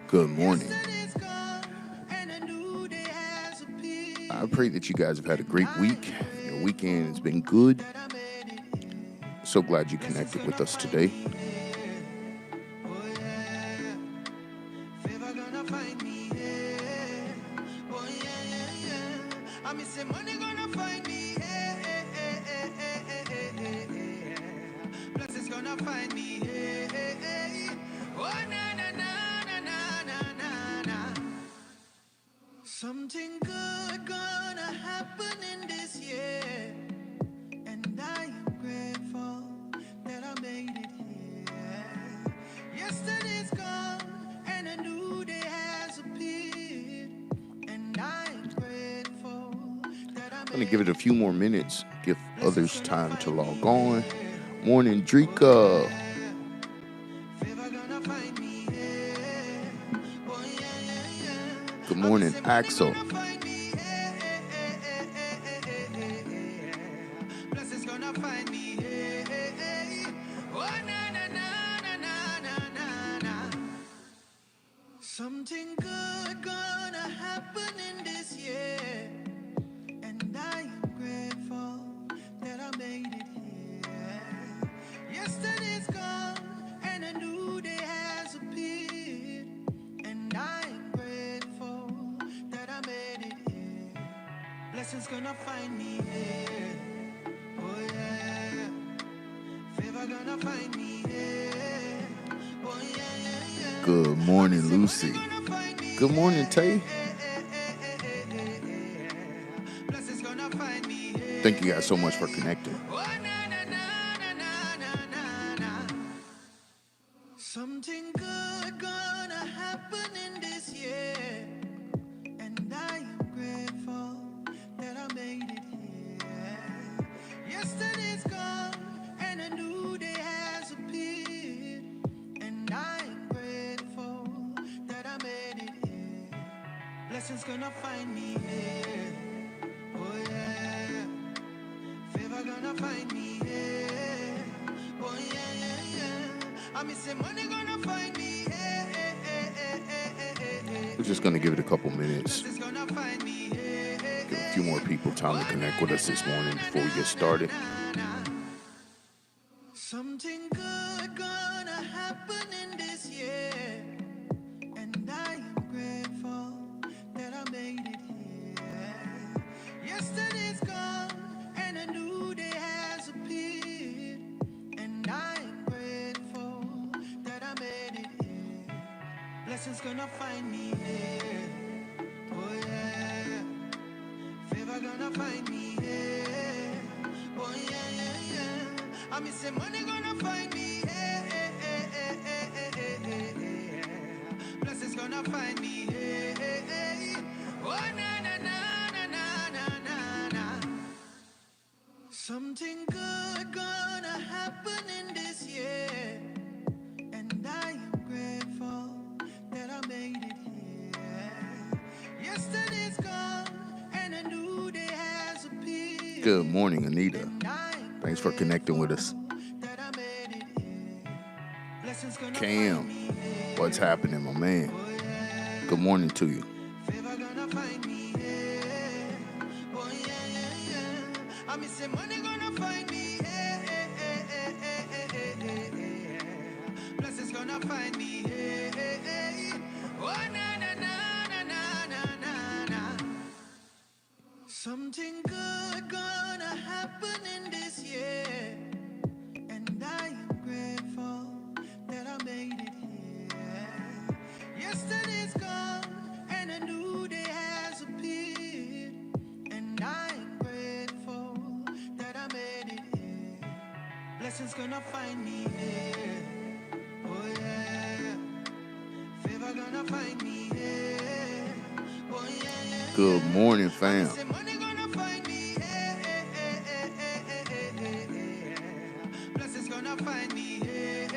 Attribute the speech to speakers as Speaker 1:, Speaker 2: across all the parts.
Speaker 1: Good morning. I pray that you guys have had a great week. Your weekend has been good. So glad you connected with us today.
Speaker 2: Something good gonna happen in this year, and I am grateful that I made it here. Yesterday's gone, and a new day has appeared, and I am grateful that I
Speaker 1: I'm going to
Speaker 2: made
Speaker 1: give it a
Speaker 2: it
Speaker 1: few more minutes, give others time to log on. Morning, Drika.
Speaker 2: favor gonna find me here. Oh yeah, yeah, yeah.
Speaker 1: Good
Speaker 2: I'm
Speaker 1: morning,
Speaker 2: missing money
Speaker 1: Axel.
Speaker 2: gonna find me here. Blessings gonna find me here. Oh na na na na na na na na. Something good gonna happen in this year, and I am grateful that I made it here. Yesterday's gone, and a new day has appeared, and I am grateful that I made it here. Blessings gonna find me here. Oh yeah, favor gonna find me here. Oh yeah, yeah, yeah.
Speaker 1: Good morning, Lucy. Good morning, Tay.
Speaker 2: Blessings gonna find me here.
Speaker 1: Thank you guys so much for connecting.
Speaker 2: Oh, na, na, na, na, na, na, na. Something good gonna happen in this year, and I am grateful that I made it here. Yesterday's gone, and a new day has appeared, and I am grateful that I made it here. Blessings gonna find me here. Oh yeah, favor gonna find me here. Oh yeah, yeah, yeah. I'm missing money gonna find me here.
Speaker 1: We're just going to give it a couple minutes.
Speaker 2: Blessings gonna find me here.
Speaker 1: Give a few more people time to connect with us this morning before we get started.
Speaker 2: Something good gonna happen in this year, and I am grateful that I made it here. Yesterday's gone, and a new day has appeared, and I am grateful that I made it here. Blessings gonna find me here. Oh yeah, favor gonna find me here. Oh yeah, yeah, yeah. I'm missing money gonna find me here. Blessings gonna find me here. Oh na na na na na na na na. Something good gonna happen in this year, and I am grateful that I made it here. Yesterday's gone, and a new day has appeared.
Speaker 1: Good morning, Anita. Thanks for connecting with us.
Speaker 2: That I made it here. Blessings gonna
Speaker 1: Cam,
Speaker 2: find me here.
Speaker 1: what's happening, my man? Good morning to you.
Speaker 2: Favor gonna find me here. Oh yeah, yeah, yeah. I'm missing money gonna find me here. Blessings gonna find me here. Oh na na na na na na na na. Something good gonna happen in this year, and I am grateful that I made it here. Yesterday's gone, and a new day has appeared, and I am grateful that I made it here. Blessings gonna find me here. Oh yeah, favor gonna find me here. Oh yeah, yeah, yeah.
Speaker 1: Good morning, fam.
Speaker 2: Say money gonna find me here. Blessings gonna find me here.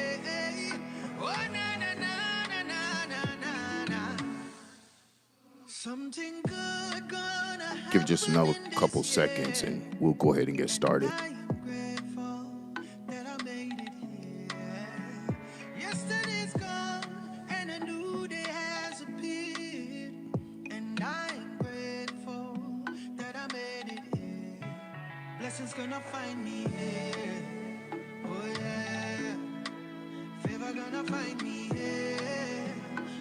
Speaker 2: Oh na na na na na na na na. Something good gonna happen.
Speaker 1: Give just another couple seconds and we'll go ahead and get started.
Speaker 2: I am grateful that I made it here. Yesterday's gone, and a new day has gonna find me here. Oh yeah. Favor gonna find me here.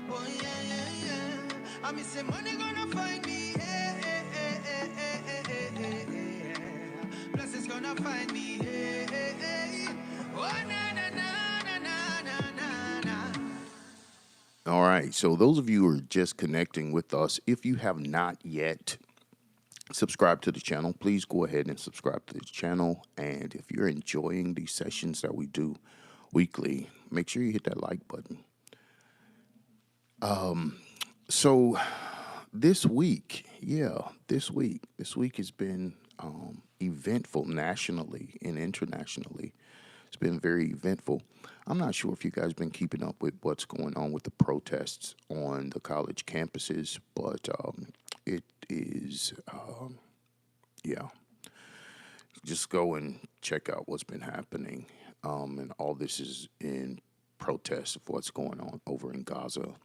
Speaker 2: Oh yeah, yeah, yeah. I miss say money gonna find me here. Blessings gonna find me here. Oh na na na na na na na.
Speaker 1: All right. So, those of you who are just connecting with us, if you have not yet subscribed to the channel, please go ahead and subscribe to the channel. And if you're enjoying these sessions that we do weekly, make sure you hit that like button. So, this week has been eventful nationally and internationally. It's been very eventful. I'm not sure if you guys been keeping up with what's going on with the protests on the college campuses, but it is, yeah. Just go and check out what's been happening, and all this is in protest of what's going on over in Gaza.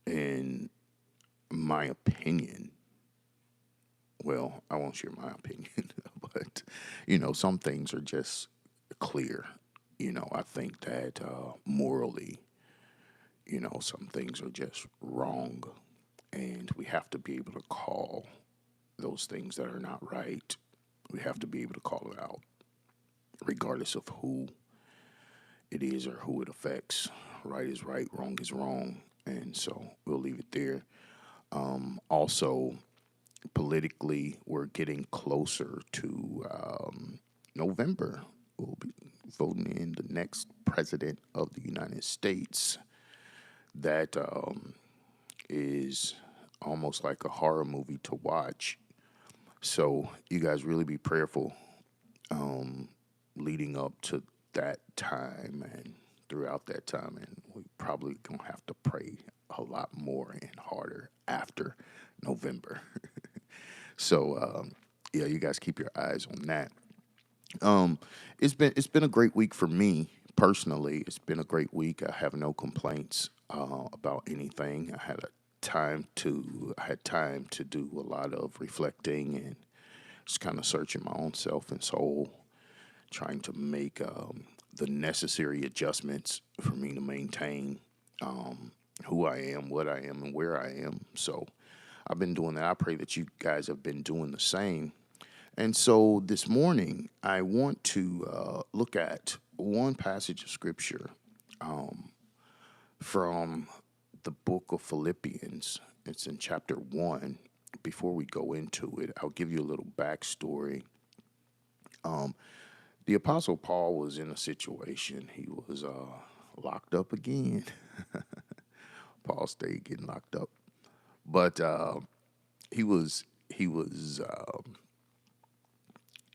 Speaker 1: In my opinion, well, I won't share my opinion, but some things are just clear. I think that morally, some things are just wrong, and we have to be able to call those things that are not right. We have to be able to call it out, regardless of who it is or who it affects. Right is right, wrong is wrong, and so we'll leave it there. Also, politically, we're getting closer to November. We'll be voting in the next president of the United States. That is almost like a horror movie to watch. So you guys really be prayerful leading up to that time and throughout that time. And we probably going to have to pray a lot more and harder after November. So, yeah, you guys keep your eyes on that. It's been a great week for me personally. It's been a great week. I have no complaints about anything. I had time to do a lot of reflecting and just kind of searching my own self and soul, trying to make the necessary adjustments for me to maintain who I am, what I am, and where I am. So I've been doing that. I pray that you guys have been doing the same. And so this morning, I want to look at one passage of scripture from the book of Philippians. It's in chapter 1. Before we go into it, I'll give you a little backstory. The Apostle Paul was in a situation. He was locked up again. Paul stayed getting locked up. But he was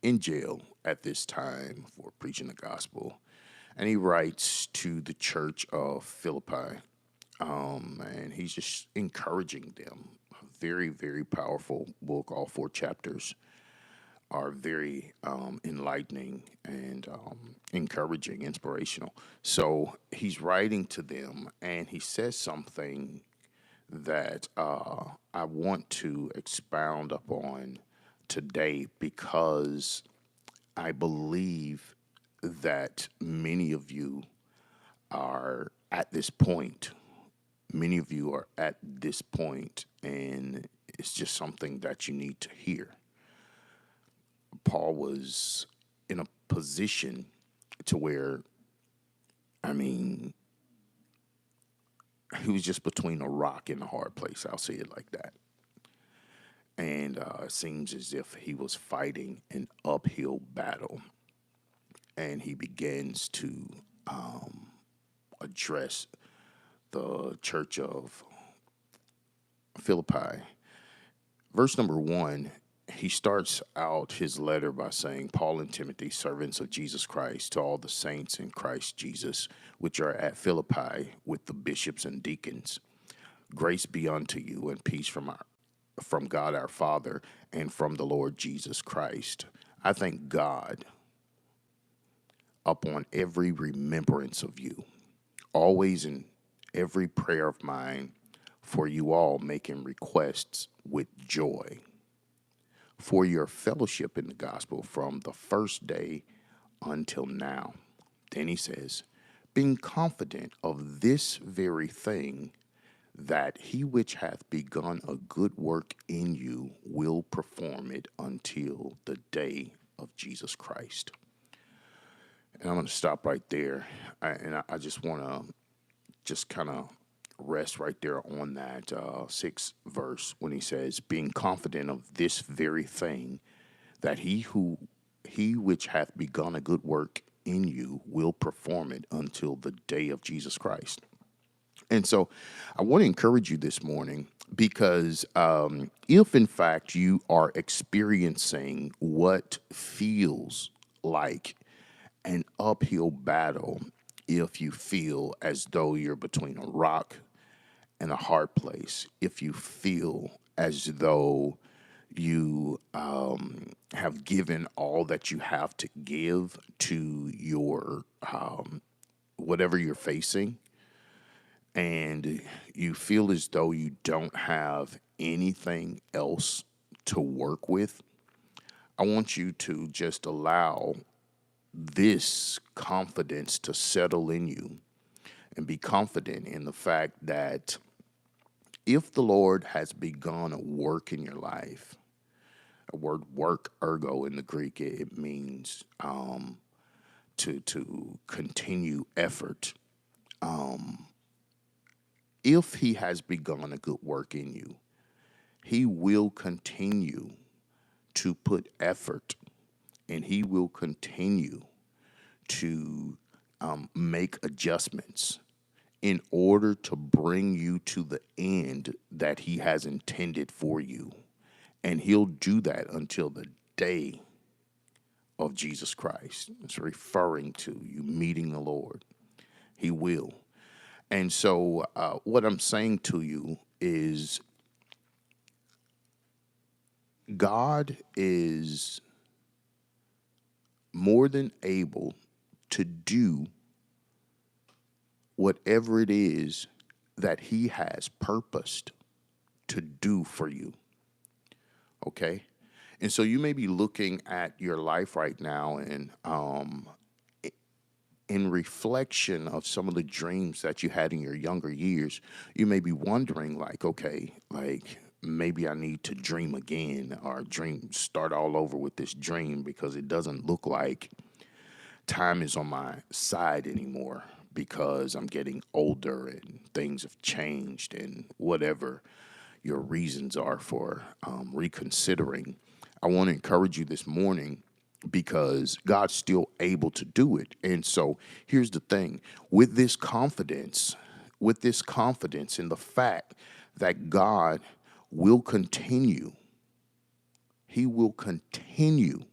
Speaker 1: in jail at this time for preaching the gospel, and he writes to the church of Philippi, and he's just encouraging them. A very, very powerful book. All 4 chapters are very enlightening and encouraging, inspirational. So he's writing to them, and he says something that I want to expound upon today because I believe that many of you are at this point. Many of you are at this point, and it's just something that you need to hear. Paul was in a position to where, I mean, he was just between a rock and a hard place. I'll say it like that. And it seems as if he was fighting an uphill battle. And he begins to address the church of Philippi. Verse number 1, he starts out his letter by saying, Paul and Timothy, servants of Jesus Christ, to all the saints in Christ Jesus, which are at Philippi with the bishops and deacons. Grace be unto you and peace from God our Father and from the Lord Jesus Christ. I thank God upon every remembrance of you, always in every prayer of mine, for you all making requests with joy for your fellowship in the gospel from the first day until now. Then he says, being confident of this very thing, that he which hath begun a good work in you will perform it until the day of Jesus Christ. And I'm going to stop right there. I just want to just kind of rest right there on that sixth verse when he says, being confident of this very thing, that he which hath begun a good work in you will perform it until the day of Jesus Christ. And so I want to encourage you this morning because if in fact you are experiencing what feels like an uphill battle, if you feel as though you're between a rock and a hard place, if you feel as though you have given all that you have to give to your whatever you're facing, and you feel as though you don't have anything else to work with, I want you to just allow this confidence to settle in you and be confident in the fact that if the Lord has begun a work in your life, a word work, ergo in the Greek, it means to continue effort. If he has begun a good work in you, he will continue to put effort, and he will continue to make adjustments in order to bring you to the end that he has intended for you. And he'll do that until the day of Jesus Christ. It's referring to you meeting the Lord. He will. And so, what I'm saying to you is God is more than able to do whatever it is that he has purposed to do for you. Okay? And so you may be looking at your life right now and in reflection of some of the dreams that you had in your younger years, you may be wondering, like, okay, like maybe I need to dream again or start all over with this dream because it doesn't look like time is on my side anymore because I'm getting older and things have changed and whatever your reasons are for reconsidering. I want to encourage you this morning because God's still able to do it. And so here's the thing, with this confidence in the fact that God will continue, he will continue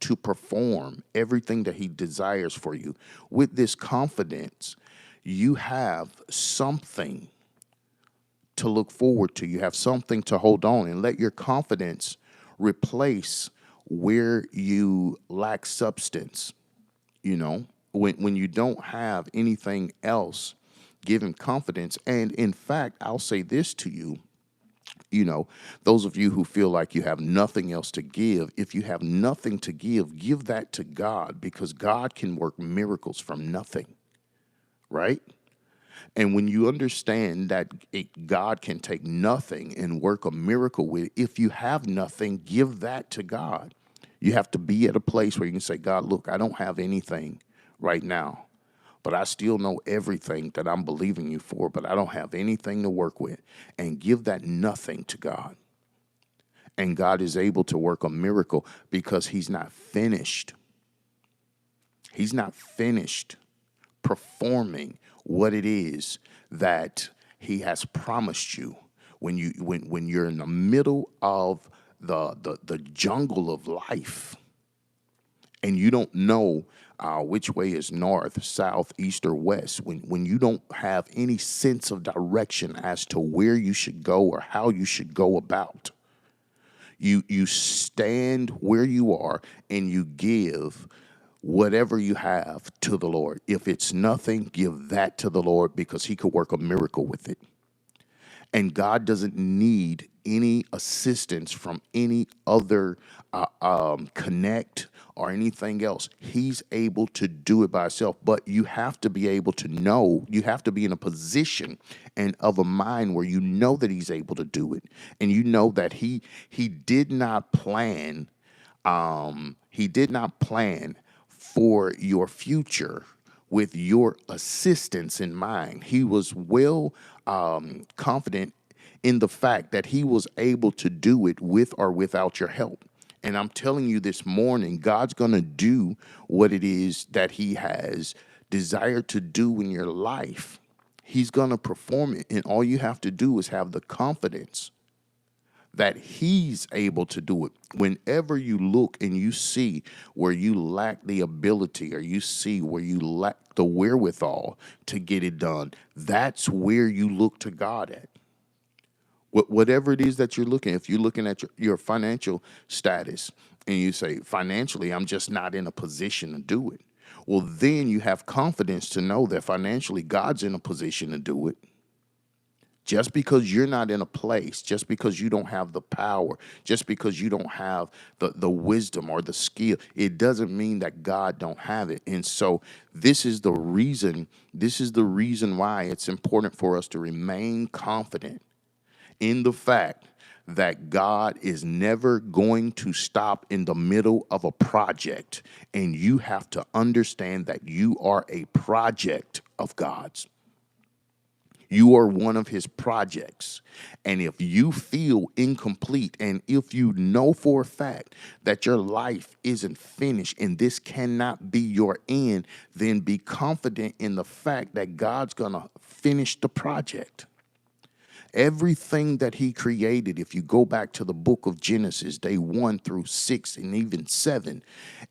Speaker 1: to perform everything that he desires for you. With this confidence, you have something to look forward to. You have something to hold on, and let your confidence replace where you lack substance. You know, when you don't have anything else, give him confidence. And in fact, I'll say this to you, you know, those of you who feel like you have nothing else to give, if you have nothing to give that to God, because God can work miracles from nothing, right? And when you understand that God can take nothing and work a miracle with it, if you have nothing, give that to God. You have to be at a place where you can say, God, look, I don't have anything right now, but I still know everything that I'm believing you for, but I don't have anything to work with. And give that nothing to God. And God is able to work a miracle because he's not finished. He's not finished performing what it is that he has promised you. When you're in the middle of the jungle of life and you don't know which way is north, south, east, or west, when you don't have any sense of direction as to where you should go or how you should go about, you stand where you are and you give whatever you have to the Lord. If it's nothing, give that to the Lord because he could work a miracle with it. And God doesn't need any assistance from any other connect or anything else. He's able to do it by himself. But you have to be able to know, you have to be in a position and of a mind where you know that he's able to do it. And you know that he did not plan, he did not plan for your future with your assistance in mind. He was well confident in the fact that he was able to do it with or without your help. And I'm telling you this morning, God's going to do what it is that he has desired to do in your life. He's going to perform it. And all you have to do is have the confidence that he's able to do it. Whenever you look and you see where you lack the ability, or you see where you lack the wherewithal to get it done, that's where you look to God at. Whatever it is that you're looking, if you're looking at your financial status and you say, financially, I'm just not in a position to do it. Well, then you have confidence to know that financially God's in a position to do it. Just because you're not in a place, just because you don't have the power, just because you don't have the wisdom or the skill, it doesn't mean that God don't have it. And so this is the reason why it's important for us to remain confident in the fact that God is never going to stop in the middle of a project. And you have to understand that you are a project of God's. You are one of his projects. And if you feel incomplete, and if you know for a fact that your life isn't finished and this cannot be your end, then be confident in the fact that God's going to finish the project. Everything that he created, if you go back to the book of Genesis, day 1 through 6 and even 7,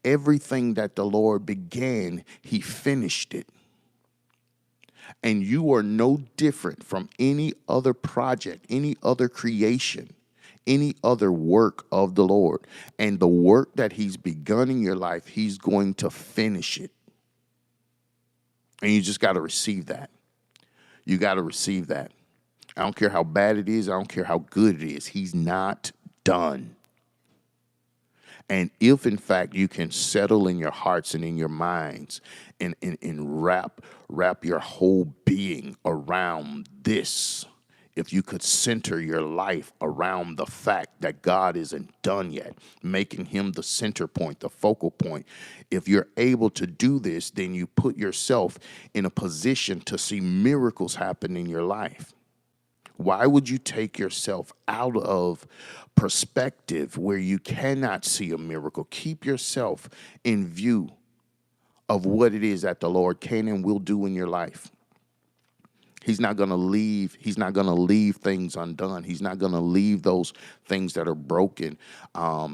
Speaker 1: everything that the Lord began, he finished it. And you are no different from any other project, any other creation, any other work of the Lord. And the work that he's begun in your life, he's going to finish it. And you just got to receive that. You got to receive that. I don't care how bad it is. I don't care how good it is. He's not done. And if, in fact, you can settle in your hearts and in your minds and wrap your whole being around this, if you could center your life around the fact that God isn't done yet, making him the center point, the focal point, if you're able to do this, then you put yourself in a position to see miracles happen in your life. Why would you take yourself out of perspective where you cannot see a miracle? Keep yourself in view of what it is that the Lord can and will do in your life. He's not going to leave things undone. He's not going to leave those things that are broken.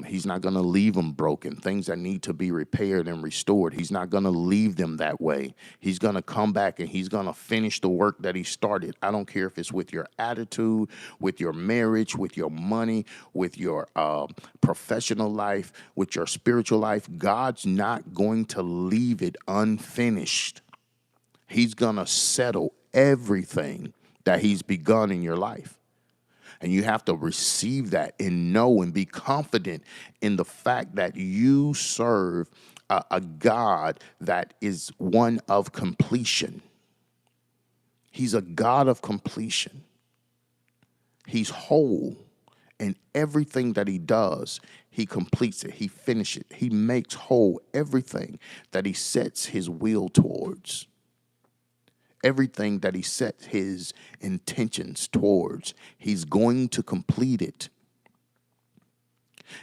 Speaker 1: He's not going to leave them broken, things that need to be repaired and restored. He's not going to leave them that way. He's going to come back and he's going to finish the work that he started. I don't care if it's with your attitude, with your marriage, with your money, with your professional life, with your spiritual life. God's not going to leave it unfinished. He's going to settle everything that he's begun in your life. And you have to receive that and know and be confident in the fact that you serve a God that is one of completion. He's a God of completion. He's whole. And everything that he does, he completes it. He finishes it. He makes whole everything that he sets his will towards. Everything that he sets his intentions towards, he's going to complete it.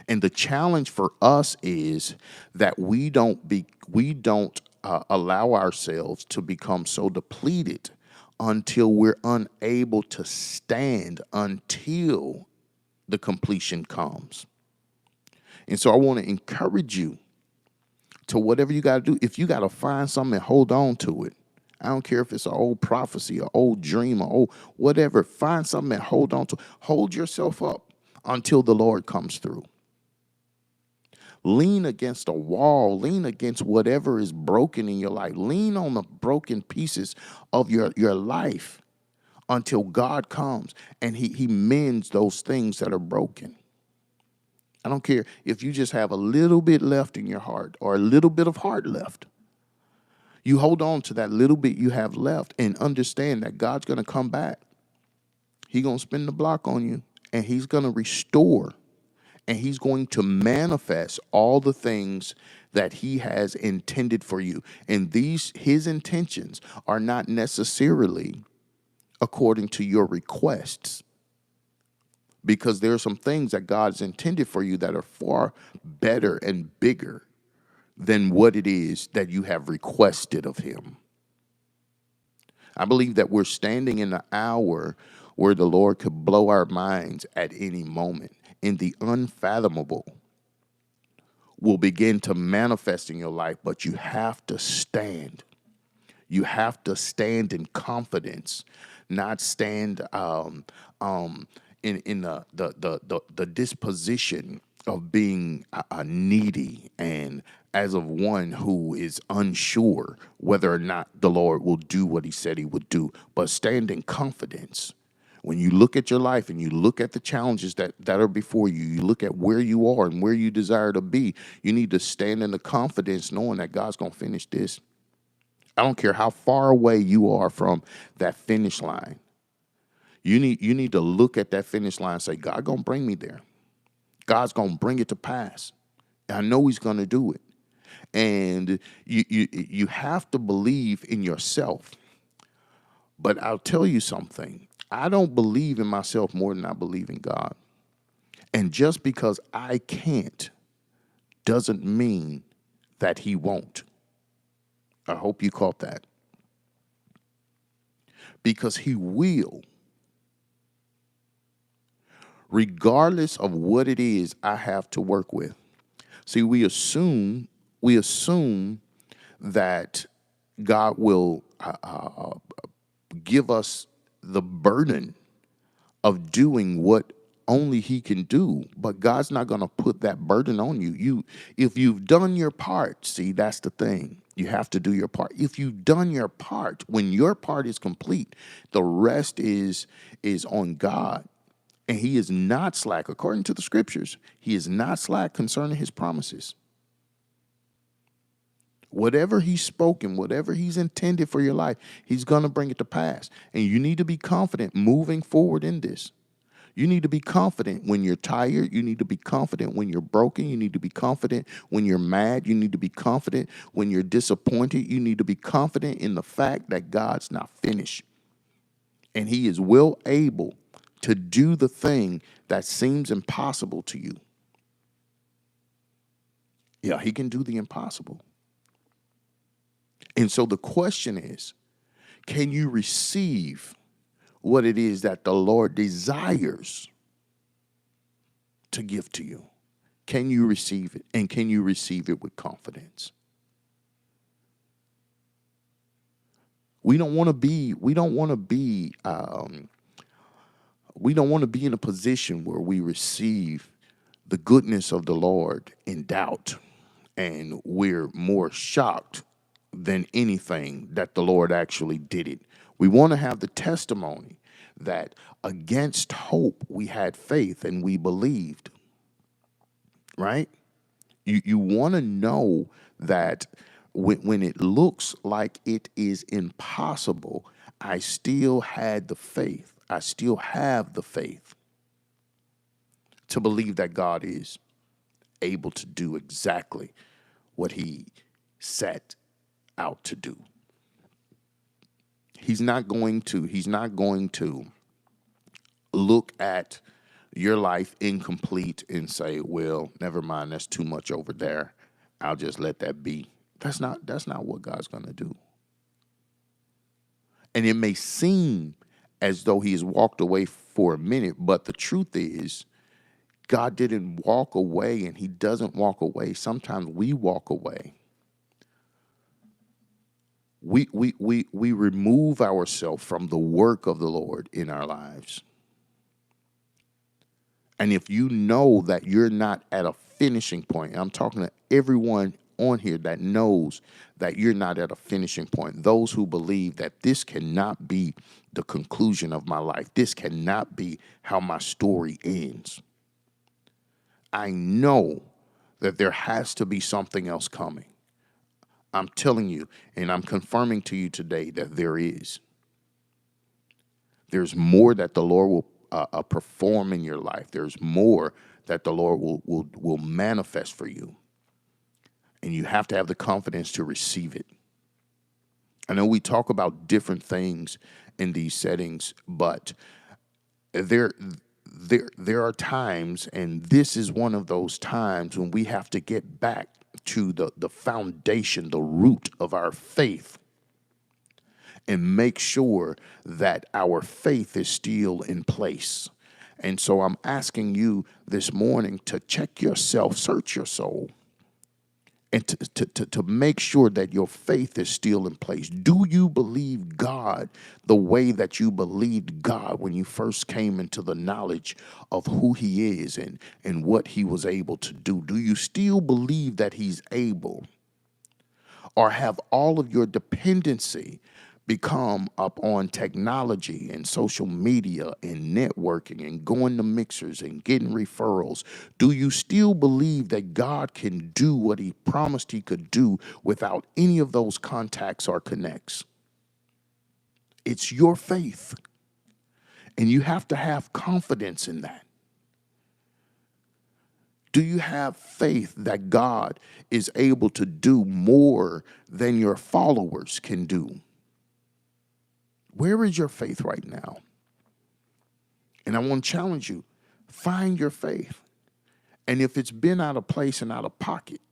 Speaker 1: And the challenge for us is that we don't allow ourselves to become so depleted until we're unable to stand until the completion comes. And so I want to encourage you to whatever you got to do. If you got to find something and hold on to it, I don't care if it's an old prophecy, an old dream, or old whatever. Find something and hold on to. Hold yourself up until the Lord comes through. Lean against a wall. Lean against whatever is broken in your life. Lean on the broken pieces of your life until God comes and he mends those things that are broken. I don't care if you just have a little bit left in your heart or a little bit of heart left. You hold on to that little bit you have left and understand that God's going to come back. He's going to spin the block on you, and he's going to restore, and he's going to manifest all the things that he has intended for you. And his intentions are not necessarily according to your requests, because there are some things that God's intended for you that are far better and bigger than what it is that you have requested of him. I believe that we're standing in an hour where the Lord could blow our minds at any moment, and the unfathomable will begin to manifest in your life, but you have to stand. You have to stand in confidence, not stand in the disposition of being needy and as of one who is unsure whether or not the Lord will do what he said he would do, but stand in confidence. When you look at your life and you look at the challenges that are before you, you look at where you are and where you desire to be, you need to stand in the confidence knowing that God's going to finish this. I don't care how far away you are from that finish line. You need to look at that finish line and say, God gonna bring me there. God's gonna bring it to pass. I know he's gonna do it. And you have to believe in yourself. But I'll tell you something. I don't believe in myself more than I believe in God. And just because I can't doesn't mean that he won't. I hope you caught that. Because he will. Regardless of what it is I have to work with. See, we assume that God will give us the burden of doing what only he can do, but God's not going to put that burden on you. If you've done your part, see, that's the thing. You have to do your part. If you've done your part, when your part is complete, the rest is on God. And he is not slack, according to the scriptures. He is not slack concerning his promises. Whatever he's spoken, whatever he's intended for your life, he's going to bring it to pass. And you need to be confident moving forward in this. You need to be confident when you're tired. You need to be confident when you're broken. You need to be confident when you're mad. You need to be confident when you're disappointed. You need to be confident in the fact that God's not finished. And he is well able to do the thing that seems impossible to you. Yeah, he can do the impossible. And so the question is, can you receive what it is that the Lord desires to give to you? Can you receive it? And can you receive it with confidence? We don't want to be in a position where we receive the goodness of the Lord in doubt, and we're more shocked than anything that the Lord actually did it. We want to have the testimony that against hope we had faith and we believed, right? You want to know that when it looks like it is impossible, I still had the faith. I still have the faith to believe that God is able to do exactly what he set out to do. He's not going to look at your life incomplete and say, well, never mind, that's too much over there. I'll just let that be. That's not what God's going to do. And it may seem as though he has walked away for a minute, but the truth is God didn't walk away, and he doesn't walk away. Sometimes we walk away. We remove ourselves from the work of the Lord in our lives. And if you know that you're not at a finishing point, I'm talking to everyone on here that knows that you're not at a finishing point. Those who believe that this cannot be the conclusion of my life. This cannot be how my story ends. I know that there has to be something else coming. I'm telling you, and I'm confirming to you today that there is. There's more that the Lord will perform in your life. There's more that the Lord will manifest for you. And you have to have the confidence to receive it. I know we talk about different things in these settings, but there are times, and this is one of those times when we have to get back to the foundation, the root of our faith, and make sure that our faith is still in place. And so I'm asking you this morning to check yourself, search your soul, and to make sure that your faith is still in place. Do you believe God the way that you believed God when you first came into the knowledge of who he is and what he was able to do? Do you still believe that he's able? Or have all of your dependency become up on technology and social media and networking and going to mixers and getting referrals? Do you still believe that God can do what he promised he could do without any of those contacts or connects? It's your faith, and you have to have confidence in that. Do you have faith that God is able to do more than your followers can do? Where is your faith right now? And I want to challenge you, find your faith. And if it's been out of place and out of pocket,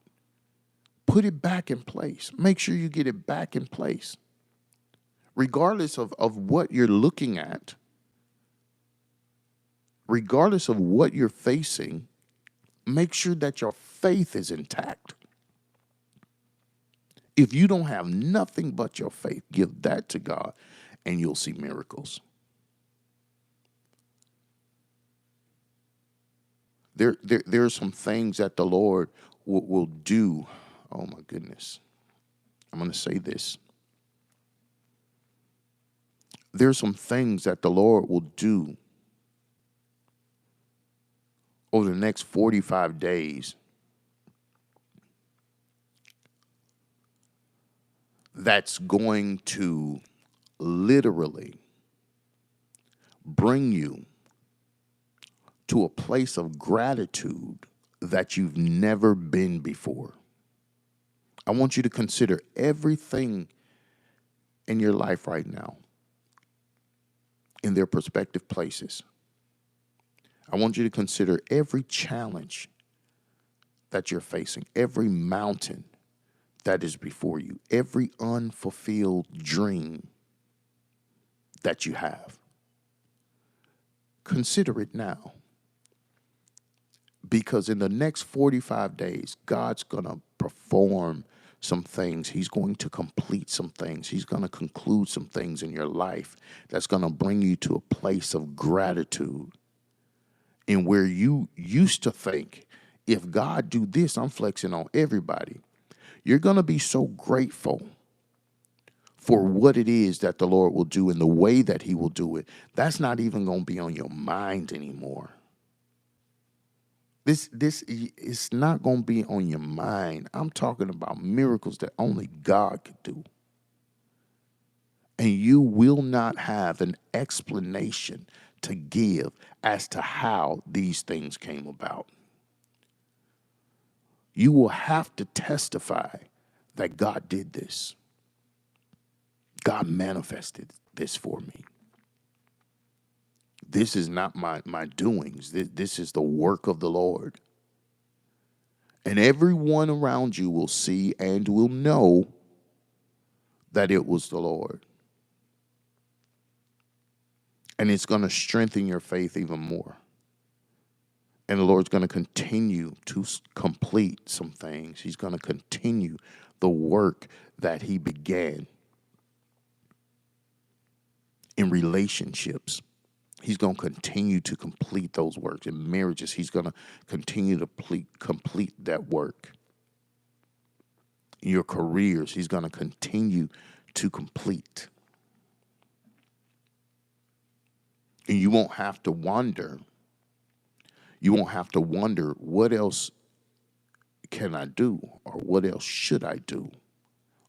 Speaker 1: put it back in place. Make sure you get it back in place. Regardless of what you're looking at, regardless of what you're facing, make sure that your faith is intact. If you don't have nothing but your faith, give that to God and you'll see miracles. There are some things that the Lord will do. Oh my goodness. I'm going to say this. There's some things that the Lord will do over the next 45 days that's going to literally bring you to a place of gratitude that you've never been before. I want you to consider everything in your life right now in their prospective places. I want you to consider every challenge that you're facing, every mountain that is before you, every unfulfilled dream that you have. Consider it now. Because in the next 45 days, God's going to perform some things. He's going to complete some things. He's going to conclude some things in your life that's going to bring you to a place of gratitude. And where you used to think, if God do this, I'm flexing on everybody. You're going to be so grateful for what it is that the Lord will do and the way that he will do it. That's not even going to be on your mind anymore. This is not going to be on your mind. I'm talking about miracles that only God could do. And you will not have an explanation to give as to how these things came about. You will have to testify that God did this. God manifested this for me. This is not my doings. This is the work of the Lord. And everyone around you will see and will know that it was the Lord. And it's going to strengthen your faith even more. And the Lord's going to continue to complete some things. He's going to continue the work that he began in relationships. He's going to continue to complete those works. In marriages, he's going to continue to complete that work. your careers. He's going to continue to complete. And you won't have to wonder. You won't have to wonder, what else can I do? Or what else should I do?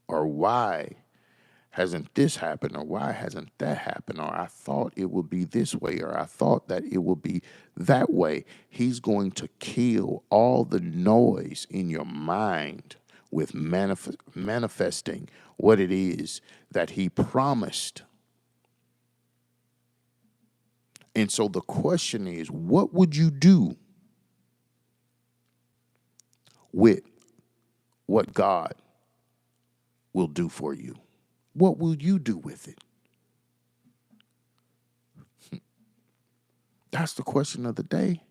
Speaker 1: Or why hasn't this happened? Or why hasn't that happened? Or I thought it would be this way, or I thought that it would be that way. He's going to kill all the noise in your mind with manifesting what it is that he promised. And so the question is, what would you do with what God will do for you? What will you do with it? That's the question of the day.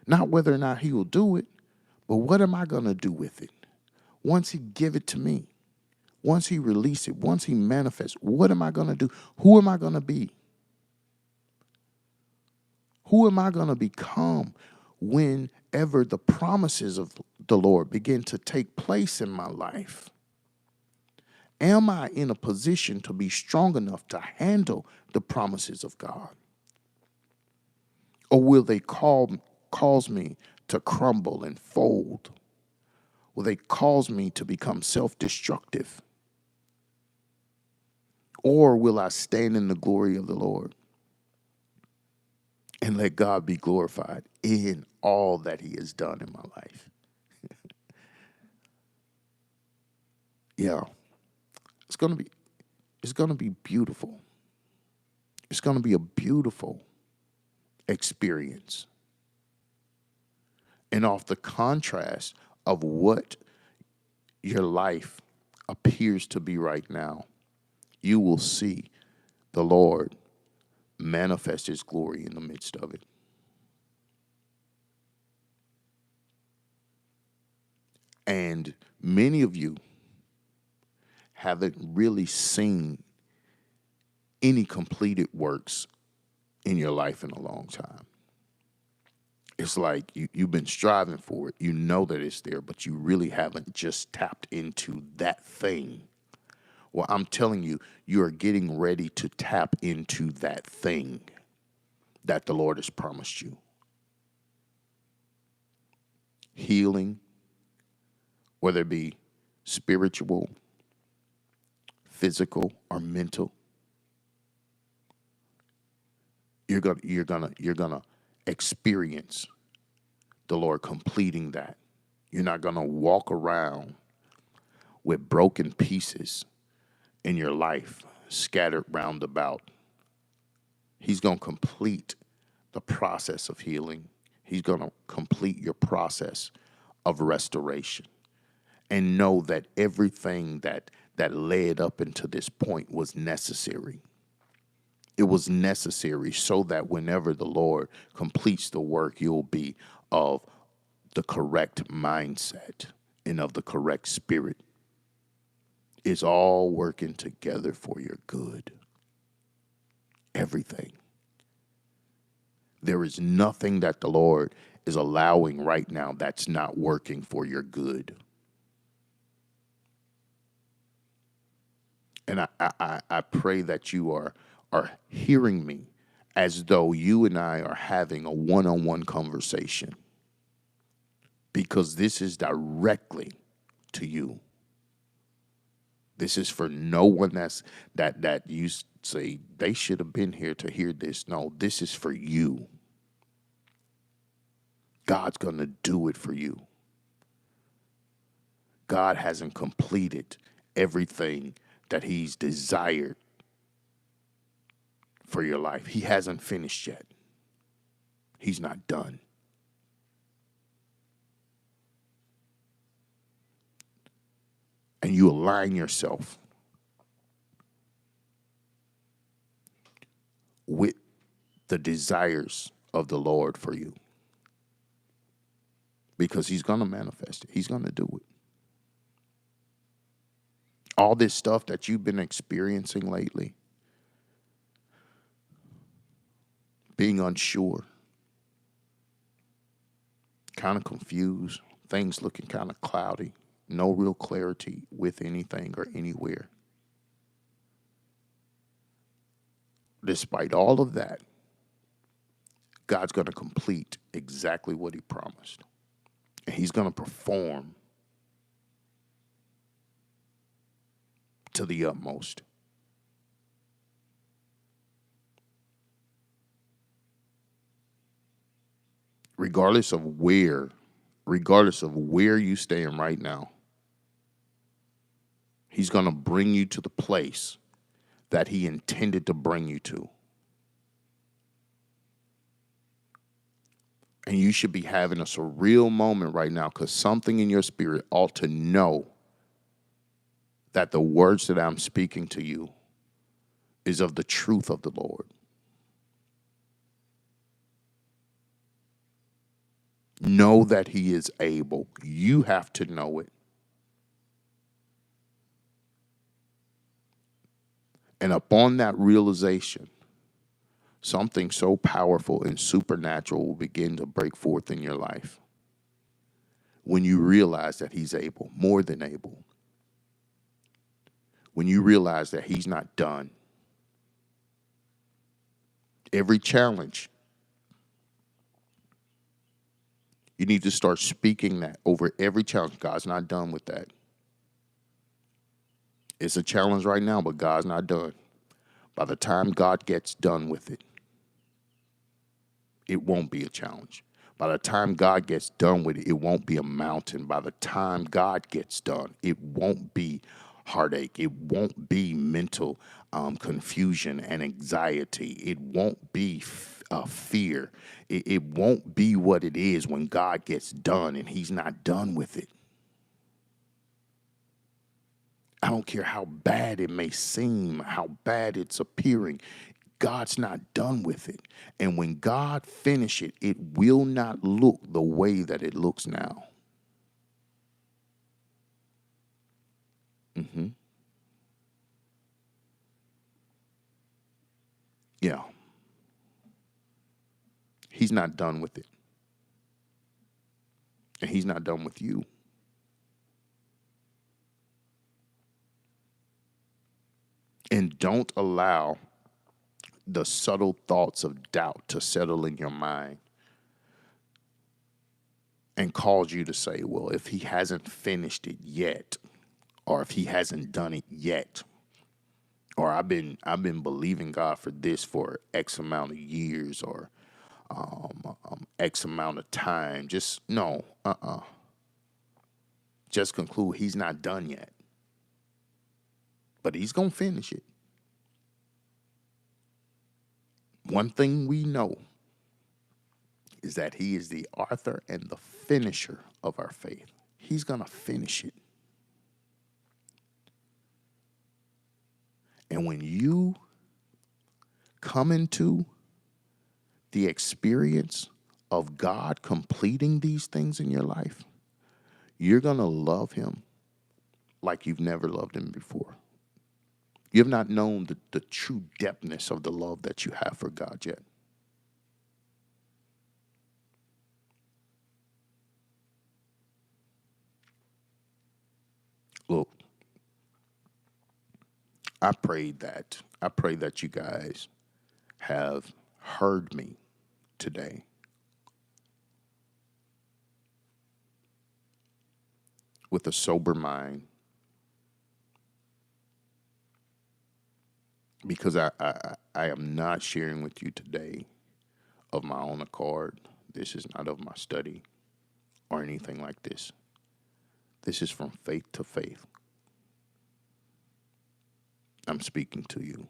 Speaker 1: Not whether or not he will do it, but what am I going to do with it? Once he give it to me, once he release it, once he manifests, what am I going to do? Who am I going to be? Who am I going to become whenever the promises of the Lord begin to take place in my life? Am I in a position to be strong enough to handle the promises of God? Or will they cause me to crumble and fold? Will they cause me to become self-destructive? Or will I stand in the glory of the Lord and let God be glorified in all that he has done in my life? Yeah, it's going to be beautiful. It's going to be a beautiful experience. And off the contrast of what your life appears to be right now, you will see the Lord manifest his glory in the midst of it. And many of you haven't really seen any completed works in your life in a long time. It's like you've been striving for it. You know that it's there, but you really haven't just tapped into that thing. Well, I'm telling you, you are getting ready to tap into that thing that the Lord has promised you. Healing, whether it be spiritual, physical, or mental. You're gonna experience the Lord completing that. You're not gonna walk around with broken pieces in your life scattered round about. He's gonna complete the process of healing. He's gonna complete your process of restoration. And know that everything that led up into this point was necessary. It was necessary so that whenever the Lord completes the work, you'll be of the correct mindset and of the correct spirit. It's all working together for your good. Everything. There is nothing that the Lord is allowing right now that's not working for your good. And I pray that you are hearing me as though you and I are having a one-on-one conversation, because this is directly to you. This is for no one that you say they should have been here to hear this. No, this is for you. God's going to do it for you. God hasn't completed everything that he's desired for your life. He hasn't finished yet. He's not done. And you align yourself with the desires of the Lord for you, because he's going to manifest it. He's going to do it. All this stuff that you've been experiencing lately, being unsure, kind of confused, things looking kind of cloudy, no real clarity with anything or anywhere. Despite all of that, God's going to complete exactly what he promised. And he's going to perform to the utmost. Regardless of where you stand right now, he's going to bring you to the place that he intended to bring you to. And you should be having a surreal moment right now, because something in your spirit ought to know that the words that I'm speaking to you is of the truth of the Lord. Know that he is able. You have to know it. And upon that realization, something so powerful and supernatural will begin to break forth in your life. When you realize that he's able, more than able. When you realize that he's not done. Every challenge, you need to start speaking that over every challenge. God's not done with that. It's a challenge right now, but God's not done. By the time God gets done with it, it won't be a challenge. By the time God gets done with it, it won't be a mountain. By the time God gets done, it won't be heartache. It won't be mental confusion and anxiety. It won't be fear. It won't be what it is when God gets done and he's not done with it. I don't care how bad it may seem, how bad it's appearing. God's not done with it. And when God finishes it, it will not look the way that it looks now. Yeah. He's not done with it. And he's not done with you. And don't allow the subtle thoughts of doubt to settle in your mind and cause you to say, well, if he hasn't finished it yet, or if he hasn't done it yet, or I've been believing God for this for X amount of years, or X amount of time. Just no, Just conclude he's not done yet, but he's gonna finish it. One thing we know is that he is the author and the finisher of our faith. He's gonna finish it. And when you come into the experience of God completing these things in your life, you're going to love him like you've never loved him before. You have not known the true depthness of the love that you have for God yet. Look, I pray that you guys have heard me today. With a sober mind, because I am not sharing with you today of my own accord. This is not of my study or anything like this. This is from faith to faith. I'm speaking to you.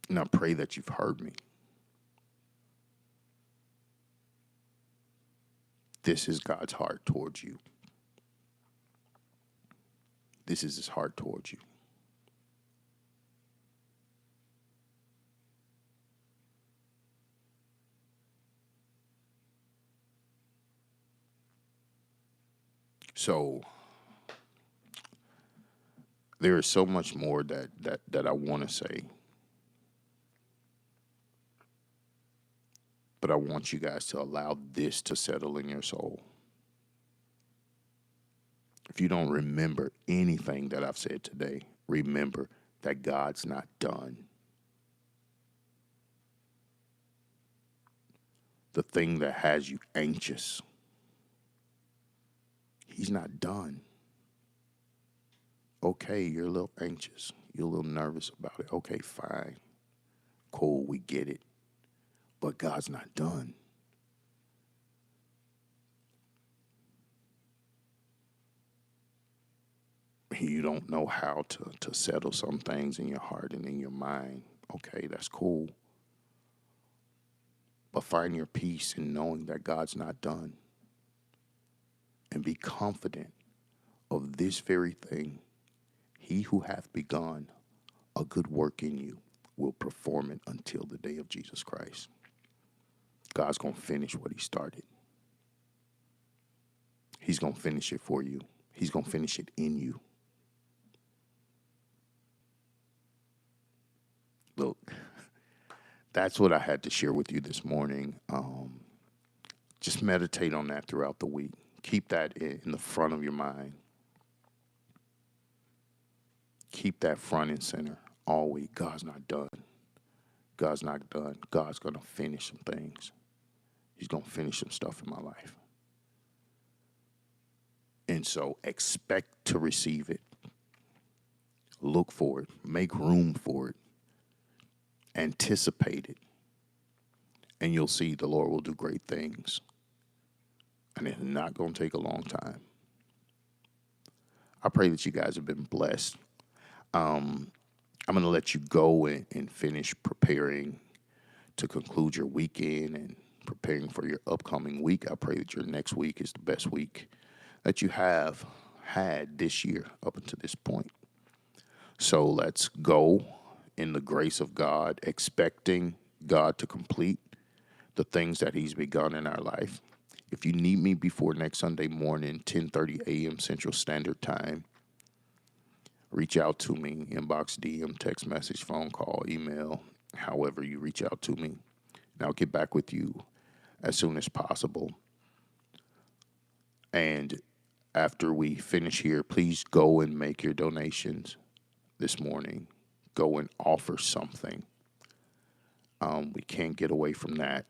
Speaker 1: And I pray that you've heard me. This is God's heart towards you. This is his heart towards you. So there is so much more that I want to say. But I want you guys to allow this to settle in your soul. If you don't remember anything that I've said today, remember that God's not done. The thing that has you anxious, He's not done. Okay, you're a little anxious. You're a little nervous about it. Okay, fine. Cool, we get it. But God's not done. You don't know how to settle some things in your heart and in your mind. Okay, that's cool. But find your peace in knowing that God's not done. And be confident of this very thing. He who hath begun a good work in you will perform it until the day of Jesus Christ. God's going to finish what He started. He's going to finish it for you. He's going to finish it in you. Look, that's what I had to share with you this morning. Just meditate on that throughout the week. Keep that in the front of your mind. Keep that front and center all week. God's not done. God's not done. God's going to finish some things. He's going to finish some stuff in my life. And so expect to receive it. Look for it. Make room for it. Anticipate it. And you'll see the Lord will do great things. And it's not going to take a long time. I pray that you guys have been blessed. I'm going to let you go and finish preparing to conclude your weekend and preparing for your upcoming week. I pray that your next week is the best week that you have had this year up until this point. So let's go in the grace of God, expecting God to complete the things that He's begun in our life. If you need me before next Sunday morning, 10:30 a.m. Central Standard Time, reach out to me, inbox, DM, text message, phone call, email, however you reach out to me. And I'll get back with you as soon as possible. And after we finish here, please go and make your donations this morning. Go and offer something. We can't get away from that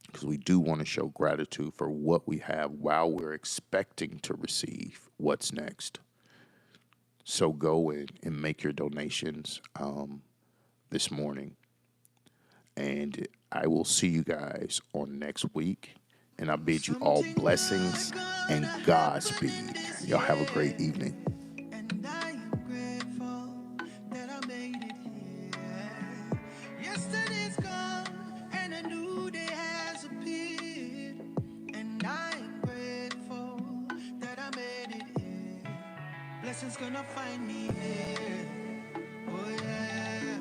Speaker 1: because we do want to show gratitude for what we have while we're expecting to receive what's next. So go in and make your donations this morning. And I will see you guys on next week. And I bid you all blessings and Godspeed. Y'all have a great evening.
Speaker 2: And I am grateful that I made it here. Yesterday's gone and a new day has appeared. And I am grateful that I made it here. Blessings gonna find me here. Oh yeah.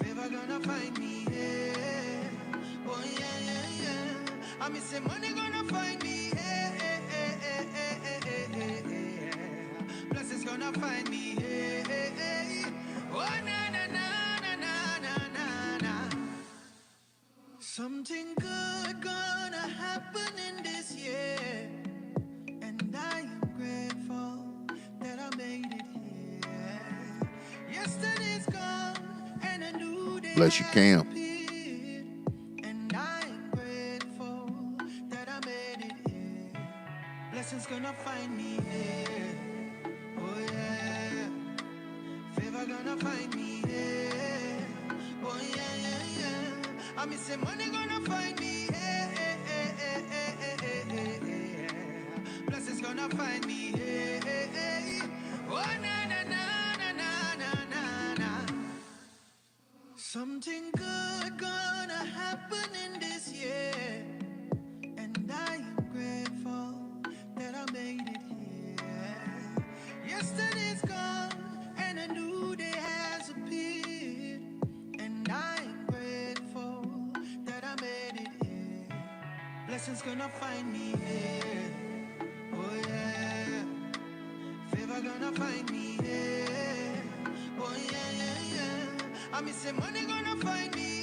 Speaker 2: Favor gonna find me here. Oh yeah, yeah, yeah. I miss say money gonna find me here. Blessings gonna find me here. Oh na na na na na na na. Something good gonna happen in this year. And I am grateful that I made it here. Yesterday's gone and a new day
Speaker 1: Bless you, Cam.
Speaker 2: has appeared. And I am grateful that I made it here. Blessings gonna find me here. Oh yeah. Favor gonna find me here. Oh yeah, yeah, yeah. I miss say money gonna find me here. Blessings gonna find me here. Oh na na na na na na na na. Something good gonna happen in this year. And I am grateful that I made it here. Yesterday's gone and a new day has appeared. And I am grateful that I made it here. Blessings gonna find me here. Oh yeah. Favor gonna find me here. Oh yeah, yeah, yeah. I miss say money gonna find me